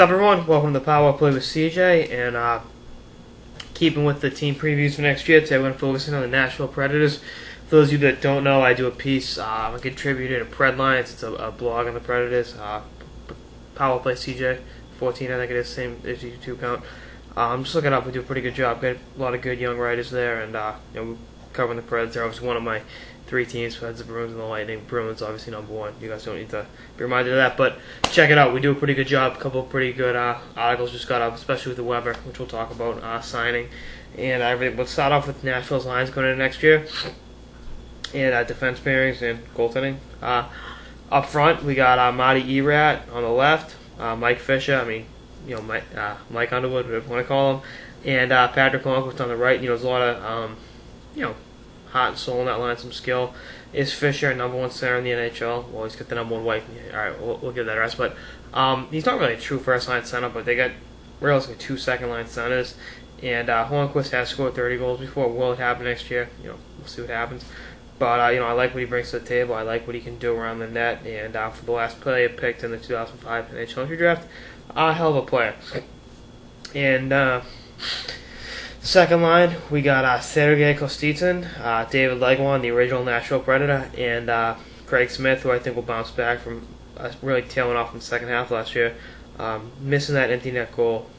What's up, everyone? Welcome to the Power Play with CJ, and keeping with the team previews for next year, today we're going to focus on the Nashville Predators. For those of you that don't know, I do a piece, I'm a contributor to Pred Lines. It's a blog on the Predators, Power Play CJ 14, I think it is, same as your YouTube account. I'm just looking up, we do a pretty good job, got a lot of good young writers there, and we're covering the Preds. They're obviously one of my three teams, Preds, the Bruins, and the Lightning. Bruins obviously number one. You guys don't need to be reminded of that, but check it out. We do a pretty good job. A couple of pretty good articles just got up, especially with the Weber, which we'll talk about, signing. And we'll start off with Nashville's lines going into next year, and defense pairings and goaltending. Up front, we got Marty Erat on the left, Mike Fisher, Mike Underwood, whatever you want to call him, and Patrick Lundqvist on the right. There's a lot of, heart and soul in that line, some skill. Is Fisher number one center in the NHL? Well, he's got the number one wife. All right, we'll give that a rest. But he's not really a true first-line center, but they got realistically two second-line centers. And Hornquist has scored 30 goals before. Will it happen next year? We'll see what happens. But, I like what he brings to the table. I like what he can do around the net. And for the last player picked in the 2005 NHL entry draft, a hell of a player. And second line, we got Sergei Kostitsyn, David Legwand, the original Nashville Predator, and Craig Smith, who I think will bounce back from really tailing off in the second half last year. Missing that empty net goal,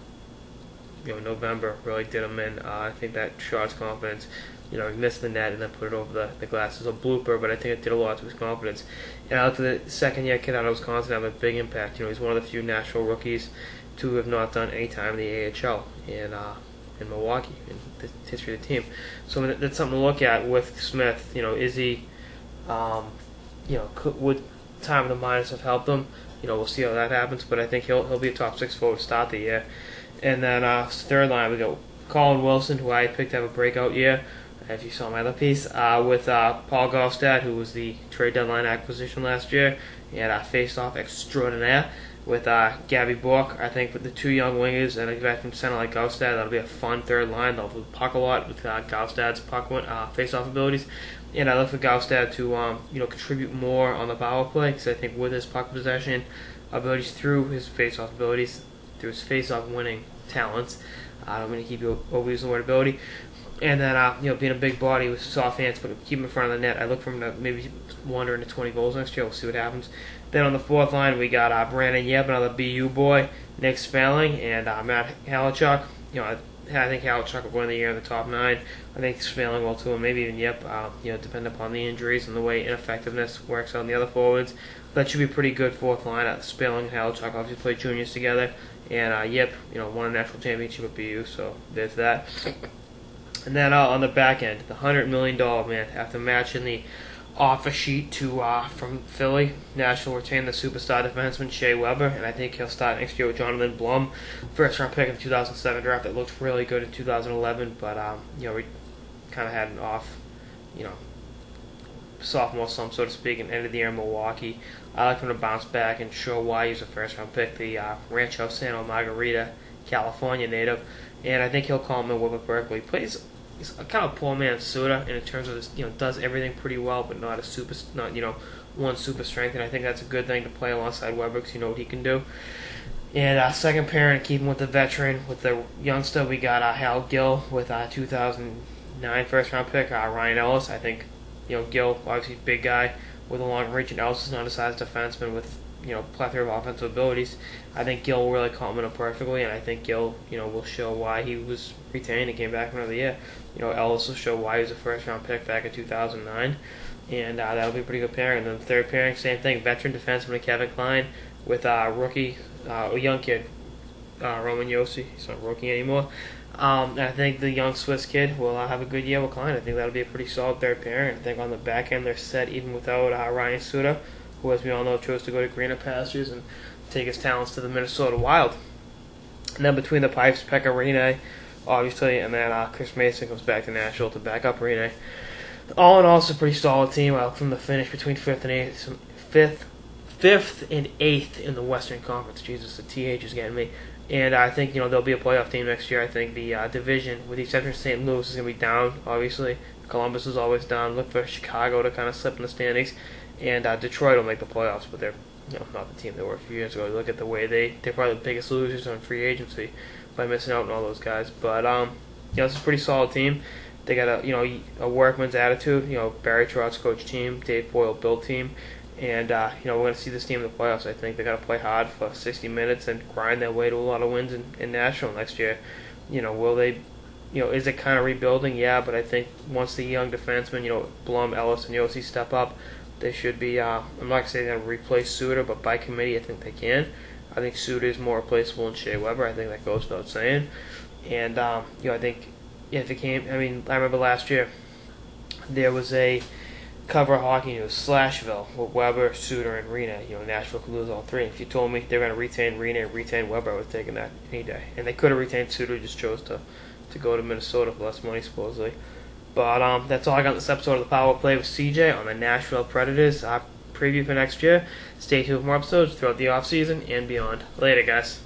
November really did him in. I think that shot his confidence. He missed the net and then put it over the glass. It was a blooper, but I think it did a lot to his confidence. And I looked at the second-year kid out of Wisconsin having a big impact. He's one of the few Nashville rookies to have not done any time in the AHL. And in Milwaukee in the history of the team, so that's something to look at with Smith. Is he, would time of the minors have helped him? We'll see how that happens, but I think he'll be a top six forward to start the year. And then third line, we got Colin Wilson, who I picked to have a breakout year, if you saw my other piece, with Paul Gaustad, who was the trade deadline acquisition last year, and face-off extraordinaire with Gabby Bork. I think with the two young wingers and a veteran center like Gaustad, that'll be a fun third line. They'll puck a lot with Gaustad's face-off abilities. And I look for Gaustad to contribute more on the power play, because I think with his puck possession abilities, through his face-off abilities, through his face-off winning talents, I don't mean to keep overusing the word ability, and then being a big body with soft hands, but keep him in front of the net. I look for him to maybe wander into 20 goals next year. We'll see what happens. Then on the fourth line, we got Brandon Yep, another BU boy, Nick Spelling, and Matt Halachuk. I think Halachuk will win the year in the top 9. I think Spelling will too, and maybe even Yep. Depending upon the injuries and the way ineffectiveness works out in the other forwards. That should be a pretty good fourth line. Spelling and Halachuk obviously played juniors together, and Yep, won a national championship with BU, so there's that. And then on the back end, the $100 million man, after matching the offer sheet from Philly, Nashville retained the superstar defenseman Shea Weber, and I think he'll start next year with Jonathan Blum, first-round pick in the 2007 draft. That looked really good in 2011, but we kind of had an off, sophomore slump, so to speak, and ended the year in Milwaukee. I like him to bounce back and show why he was a first-round pick, the Rancho Santa Margarita, California native, and I think he'll call him in with Berkeley. He's kind of a poor man's Suda, and in terms of this, does everything pretty well, but not one super strength, and I think that's a good thing to play alongside Weber, because you know what he can do. And second pairing, keeping with the veteran, with the youngster, we got Hal Gill with 2009 first round pick, Ryan Ellis. I think Gill, obviously big guy with a long reach, and Ellis is not a size defenseman with plethora of offensive abilities. I think Gill will really complement him perfectly, and I think Gill, will show why he was retained and came back for another year. Ellis will show why he was a first-round pick back in 2009, and that'll be a pretty good pairing. And then the third pairing, same thing, veteran defenseman Kevin Klein with rookie, a young kid, Roman Yossi. He's not a rookie anymore. And I think the young Swiss kid will have a good year with Klein. I think that'll be a pretty solid third pairing. I think on the back end they're set even without Ryan Suda, who, as we all know, chose to go to greener pastures and take his talents to the Minnesota Wild. And then between the pipes, Pekka Rinne, obviously, and then Chris Mason comes back to Nashville to back up Rinne. All in all, it's a pretty solid team. From the finish between fifth and eighth in the Western Conference. Jesus, the TH is getting me. And I think they'll be a playoff team next year. I think the division, with the exception of St. Louis, is going to be down, obviously. Columbus is always down. Look for Chicago to kind of slip in the standings. And Detroit will make the playoffs, but they're not the team they were a few years ago. Look at the way they're probably the biggest losers on free agency by missing out on all those guys. But this is a pretty solid team. They got a workman's attitude. Barry Trout's coach team, Dave Boyle build team, and we're going to see this team in the playoffs. I think they got to play hard for 60 minutes and grind their way to a lot of wins in Nashville next year. Will they? Is it kind of rebuilding? Yeah, but I think once the young defensemen, Blum, Ellis, and Yossi step up, they should be. I'm not going to say they're going to replace Suter, but by committee, I think they can. I think Suter is more replaceable than Shea Weber. I think that goes without saying. And I think if it came, I remember last year there was a cover of hockey news, Slashville, with Weber, Suter, and Rena. Nashville could lose all three. If you told me they're going to retain Rena and retain Weber, I would have taken that any day. And they could have retained Suter, just chose to go to Minnesota for less money, supposedly. But that's all I got in this episode of the Power Play with CJ on the Nashville Predators. Preview for next year. Stay tuned for more episodes throughout the offseason and beyond. Later, guys.